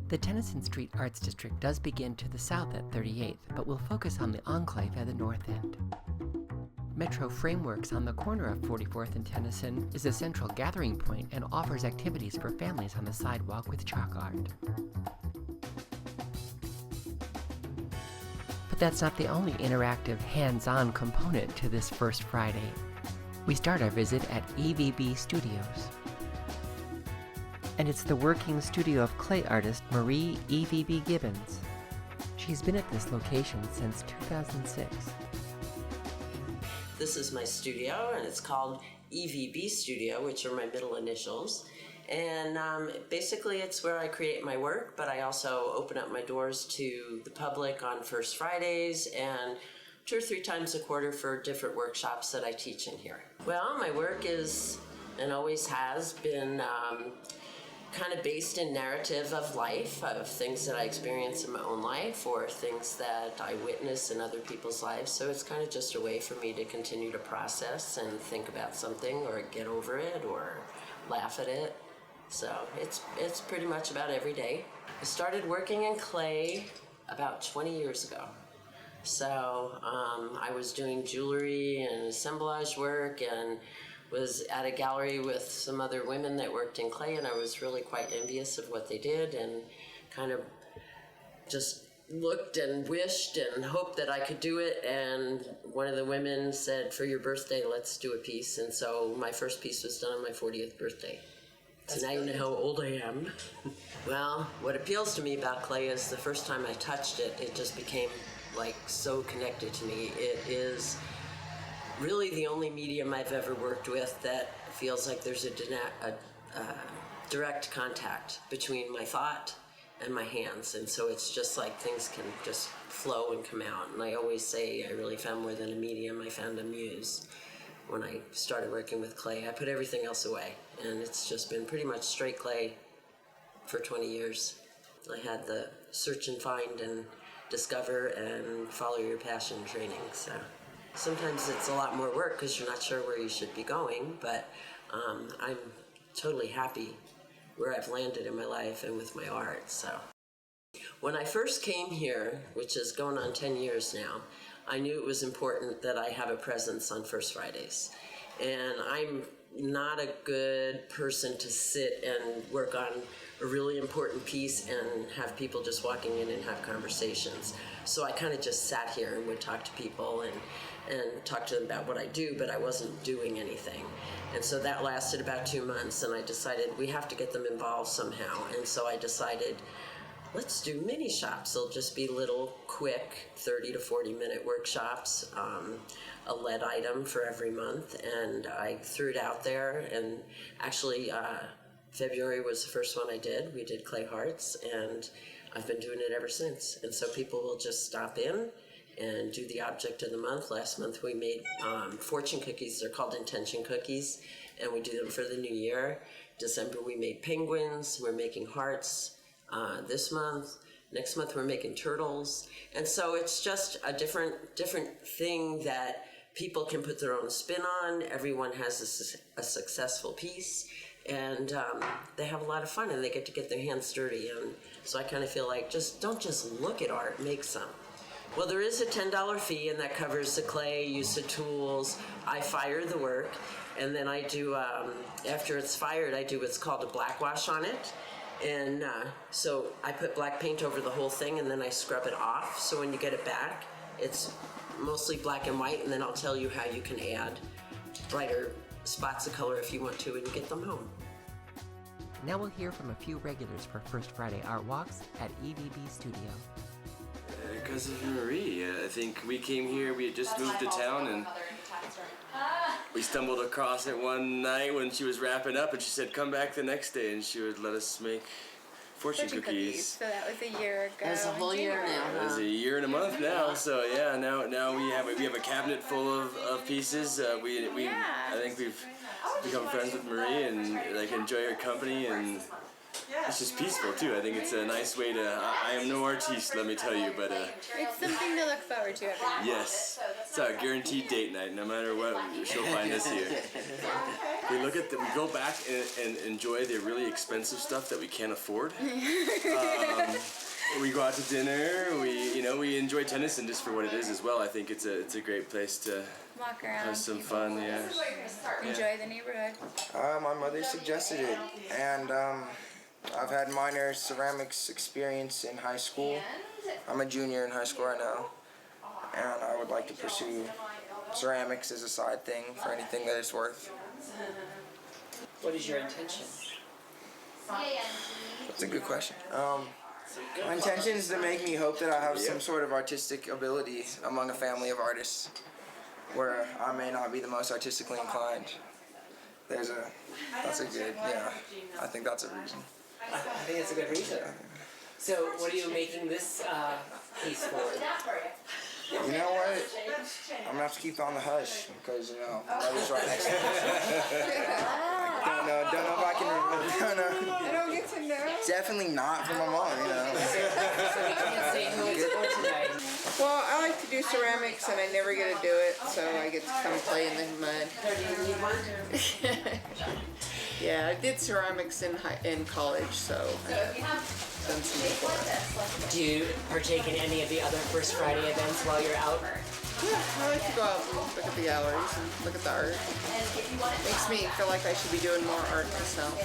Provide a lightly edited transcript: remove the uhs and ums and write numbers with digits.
The Tennyson Street Arts District does begin to the south at 38th, but will focus on the enclave at the north end. Metro Frameworks on the corner of 44th and Tennyson is a central gathering point and offers activities for families on the sidewalk with chalk art. But that's not the only interactive, hands-on component to this first Friday. We start our visit at EVB Studios. And it's the working studio of clay artist Marie EVB Gibbons. She's been at this location since 2006. This is my studio, and it's called EVB Studio, which are my middle initials. And basically it's where I create my work, but I also open up my doors to the public on First Fridays and 2 or 3 times a quarter for different workshops that I teach in here. Well, my work is, and always has been, kind of based in narrative of life, of things that I experience in my own life or things that I witness in other people's lives. So it's kind of just a way for me to continue to process and think about something or get over it or laugh at it. So it's pretty much about every day. I started working in clay about 20 years ago. So I was doing jewelry and assemblage work and was at a gallery with some other women that worked in clay, and I was really quite envious of what they did and kind of just looked and wished and hoped that I could do it. And one of the women said, for your birthday, let's do a piece. And so my first piece was done on my 40th birthday. So now you know how old I am. Well, what appeals to me about clay is the first time I touched it, it just became like so connected to me. It is really the only medium I've ever worked with that feels like there's a direct contact between my thought and my hands. And so it's just like things can just flow and come out. And I always say I really found more than a medium, I found a muse. When I started working with clay, I put everything else away. And it's just been pretty much straight clay for 20 years. I had the search and find and discover and follow your passion training, so. Sometimes it's a lot more work because you're not sure where you should be going, but I'm totally happy where I've landed in my life and with my art. So when I first came here, which is going on 10 years now, I knew it was important that I have a presence on First Fridays. And I'm not a good person to sit and work on a really important piece and have people just walking in and have conversations. So I kind of just sat here and would talk to people and talk to them about what I do, but I wasn't doing anything. And so that lasted about 2 months, and I decided we have to get them involved somehow. And so I decided, let's do mini shops. They'll just be little quick 30 to 40 minute workshops, a lead item for every month. And I threw it out there, and actually February was the first one I did. We did clay hearts, and I've been doing it ever since. And so people will just stop in and do the object of the month. Last month we made fortune cookies. They're called intention cookies, and we do them for the new year. December we made penguins. We're making hearts this month. Next month we're making turtles. And so it's just a different thing that people can put their own spin on. Everyone has a successful piece, and they have a lot of fun, and they get to get their hands dirty. And so I kind of feel like don't just look at art, make some. Well, there is a $10 fee, and that covers the clay, use of tools. I fire the work, and then I do, after it's fired, I do what's called a black wash on it. And so I put black paint over the whole thing, and then I scrub it off. So when you get it back, it's mostly black and white, and then I'll tell you how you can add brighter spots of color if you want to, and get them home. Now we'll hear from a few regulars for First Friday Art Walks at EVB Studio. Because of Marie. I think we came here, we had just moved to town, and we stumbled across it one night when she was wrapping up, and she said come back the next day and she would let us make fortune cookies. So that was a year ago. That's a whole year now. It was a year and a month now, so yeah, now we have a cabinet full of pieces. I think we've become friends with Marie and like enjoy her company, and it's just peaceful too. I think it's a nice way to. I am no artiste, let me tell you, but It's something to look forward to every night. yes, it's our guaranteed date night. No matter what, she'll find us here. We look at we go back and enjoy the really expensive stuff that we can't afford. We go out to dinner. We enjoy Tennyson just for what it is as well. I think it's a great place to Walk around. have some fun. Yeah. Enjoy the neighborhood. My mother suggested it, and I've had minor ceramics experience in high school. I'm a junior in high school right now, and I would like to pursue ceramics as a side thing for anything that it's worth. What is your intention? That's a good question. My intention is to make me hope that I have some sort of artistic ability among a family of artists, where I may not be the most artistically inclined. That's a good, I think that's a reason. I think it's a good reason. So, what are you making this piece for? You know what? I'm gonna have to keep on the hush because mother's right next to me. Don't know if I can. I don't get to know. Definitely not for my mom. So we can't say who it's for tonight. Well, I like to do ceramics and I never get to do it, so I get to come play in the mud. Yeah, I did ceramics in college, so I've done some before. Do you partake in any of the other First Friday events while you're out? Yeah, I like to go out and look at the galleries and look at the art. Makes me feel like I should be doing more art myself.